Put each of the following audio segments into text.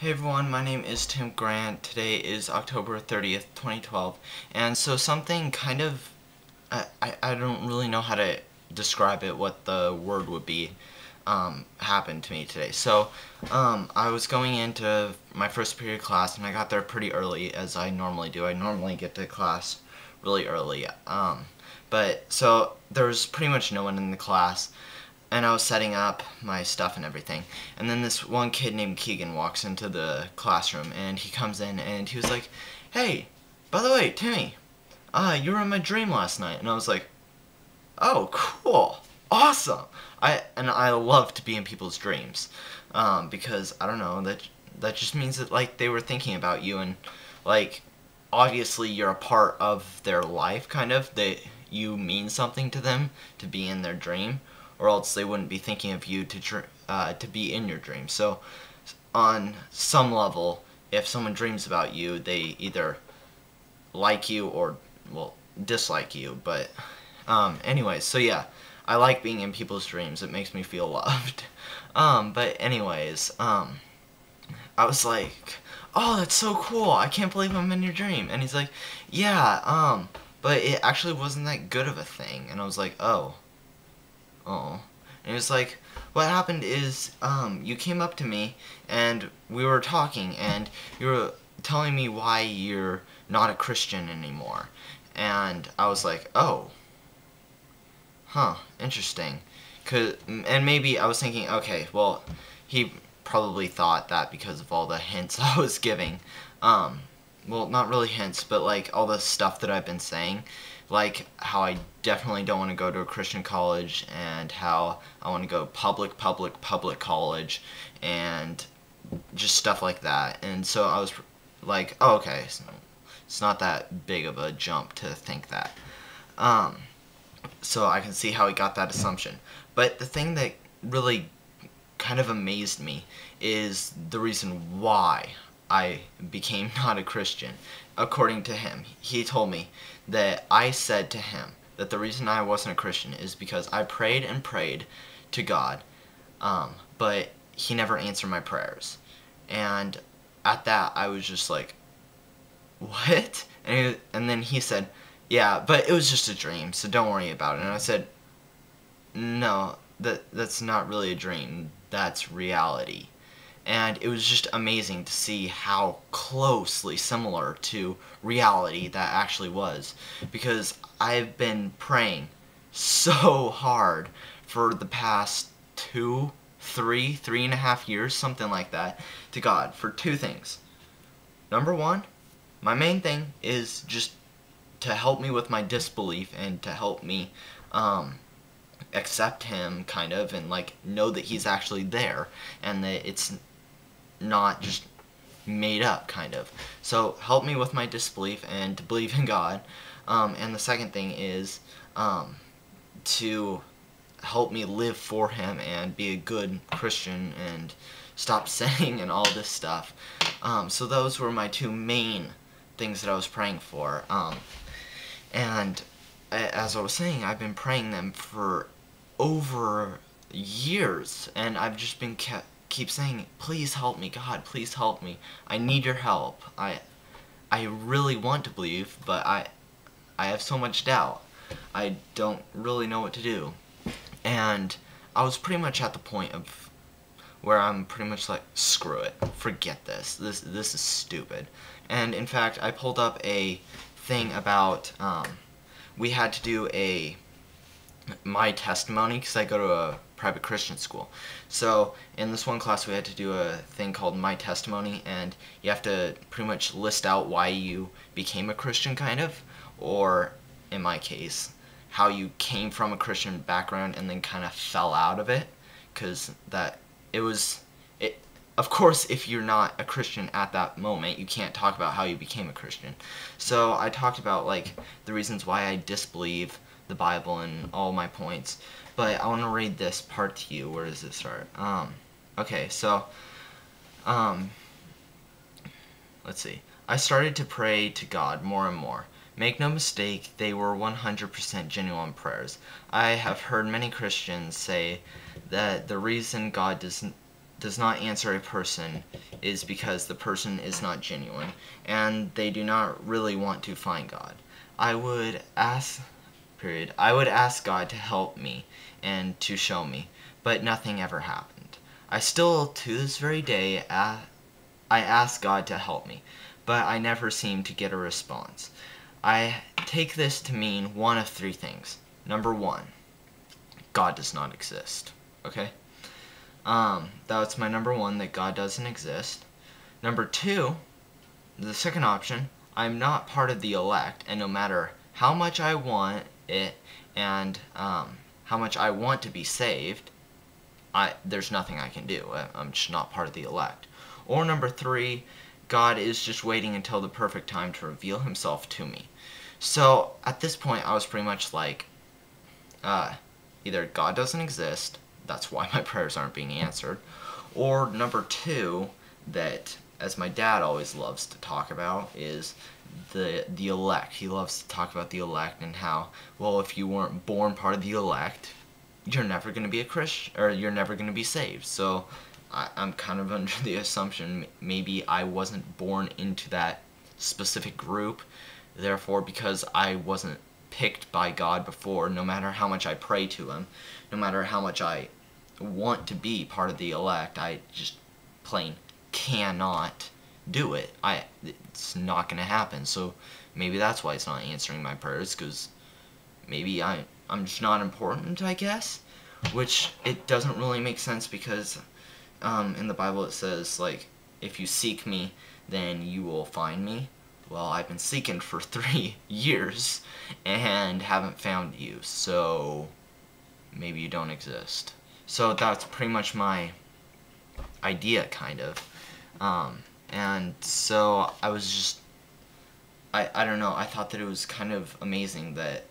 Hey everyone, my name is Tim Grant. Today is October 30th, 2012, and so something kind of, I don't really know how to describe it, what the word would be, happened to me today. So, I was going into my first period class, and I got there pretty early, as I normally do. I normally get to class really early, so there was pretty much no one in the class, and I was setting up my stuff and everything. And then this one kid named Keegan walks into the classroom, and he comes in and he was like, "Hey, by the way, Timmy, you were in my dream last night." And I was like, "Oh, cool, awesome." I love to be in people's dreams, because I don't know, that just means that like they were thinking about you, and like obviously you're a part of their life, kind of. You mean something to them to be in their dream, or else they wouldn't be thinking of you to be in your dream. So on some level, if someone dreams about you, they either like you or, well, dislike you. But anyways, so yeah, I like being in people's dreams. It makes me feel loved. But anyways, I was like, "Oh, that's so cool. I can't believe I'm in your dream." And he's like, "Yeah, but it actually wasn't that good of a thing." And I was like, "Oh. Oh." And he was like, "What happened is, you came up to me, and we were talking, and you were telling me why you're not a Christian anymore." And I was like, "Oh. Huh, interesting." And maybe I was thinking, okay, well, he probably thought that because of all the hints I was giving. Well, not really hints, but like all the stuff that I've been saying, like how I definitely don't want to go to a Christian college, and how I want to go public college, and just stuff like that. And so I was like, oh, okay, so it's not that big of a jump to think that. So I can see how he got that assumption. But the thing that really kind of amazed me is the reason why I became not a Christian. According to him, he told me that I said to him that the reason I wasn't a Christian is because I prayed and prayed to God, but he never answered my prayers. And at that, I was just like, "What?" And then he said, "Yeah, but it was just a dream, so don't worry about it." And I said, "No, that's not really a dream. That's reality." And it was just amazing to see how closely similar to reality that actually was, because I've been praying so hard for the past 3.5 years, something like that, to God for two things. Number one, my main thing is just to help me with my disbelief, and to help me accept him, kind of, and like know that he's actually there, and that it's not just made up, kind of. So help me with my disbelief and to believe in God. And the second thing is to help me live for him and be a good Christian and stop sinning and all this stuff. So those were my two main things that I was praying for. And as I was saying, I've been praying them for over years, and I've just been keep saying, "Please help me, God, please help me. I need your help. I really want to believe, but I have so much doubt. I don't really know what to do." And I was pretty much at the point of where I'm pretty much like, screw it, forget this. This is stupid. And in fact, I pulled up a thing about we had to do my testimony, because I go to a private Christian school. So in this one class we had to do a thing called my testimony, and you have to pretty much list out why you became a Christian, kind of, or in my case, how you came from a Christian background and then kind of fell out of it, because of course, if you're not a Christian at that moment, you can't talk about how you became a Christian. So I talked about like the reasons why I disbelieve the Bible and all my points. But I want to read this part to you. Where does it start? Okay, so let's see. "I started to pray to God more and more. Make no mistake, they were 100% genuine prayers. I have heard many Christians say that the reason God does not answer a person is because the person is not genuine and they do not really want to find God. I would ask God to help me and to show me, but nothing ever happened. I still, to this very day, I ask God to help me, but I never seem to get a response. I take this to mean one of three things. Number one, God does not exist. Okay? That's my number one, that God doesn't exist. Number two, the second option, I'm not part of the elect, and no matter how much I want it and how much I want to be saved, there's nothing I can do. I'm just not part of the elect. Or number three, God is just waiting until the perfect time to reveal himself to me. So at this point I was pretty much like, either God doesn't exist, that's why my prayers aren't being answered, or number two, that, as my dad always loves to talk about, is the elect. He loves to talk about the elect and how, well, if you weren't born part of the elect, you're never going to be a Christian, or you're never going to be saved. So I'm kind of under the assumption maybe I wasn't born into that specific group, therefore because I wasn't picked by God before, no matter how much I pray to him, no matter how much I want to be part of the elect, I just plain cannot do it. It's not going to happen. So maybe that's why it's not answering my prayers, because maybe I'm just not important, I guess, which it doesn't really make sense, because in the Bible it says, like, if you seek me, then you will find me. Well, I've been seeking for 3 years and haven't found you, so maybe you don't exist. So that's pretty much my idea, kind of. And so I was just, I don't know, I thought that it was kind of amazing that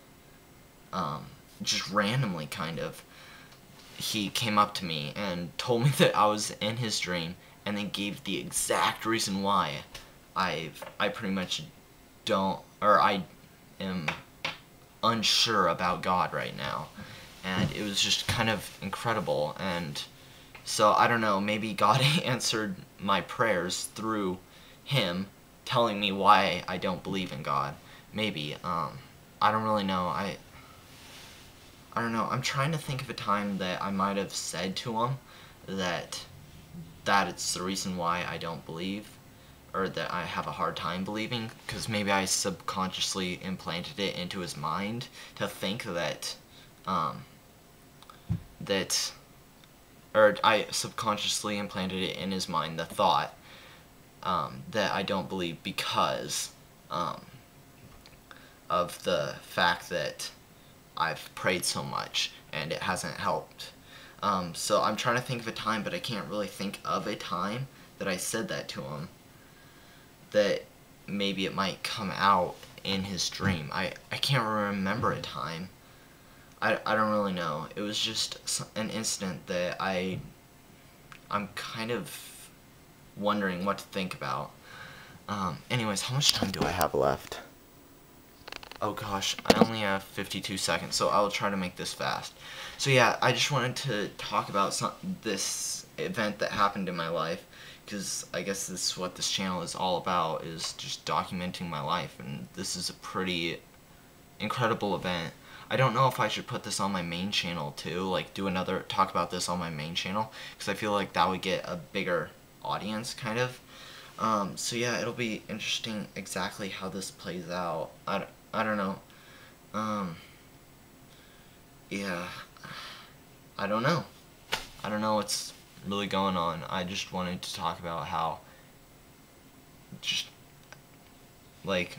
just randomly, kind of, he came up to me and told me that I was in his dream, and then gave the exact reason why I pretty much don't, or I am unsure about God right now. And it was just kind of incredible. And so I don't know, maybe God answered my prayers through him telling me why I don't believe in God. Maybe. I don't really know. I don't know. I'm trying to think of a time that I might have said to him that it's the reason why I don't believe, or that I have a hard time believing, because maybe I subconsciously implanted it into his mind to think that, or I subconsciously implanted it in his mind, the thought, that I don't believe because, of the fact that I've prayed so much and it hasn't helped. So I'm trying to think of a time, but I can't really think of a time that I said that to him, that maybe it might come out in his dream. I can't remember a time. I don't really know. It was just an incident that I'm kind of wondering what to think about. Anyways, how much time do I have left? Oh gosh, I only have 52 seconds, so I'll try to make this fast. So yeah, I just wanted to talk about this event that happened in my life, because I guess this is what this channel is all about, is just documenting my life, and this is a pretty incredible event. I don't know if I should put this on my main channel too, like talk about this on my main channel, because I feel like that would get a bigger audience, kind of. So yeah, it'll be interesting exactly how this plays out. I don't know. Yeah, I don't know. I don't know what's really going on. I just wanted to talk about how, just, like,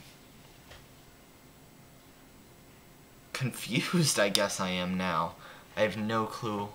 confused I guess I am now. I have no clue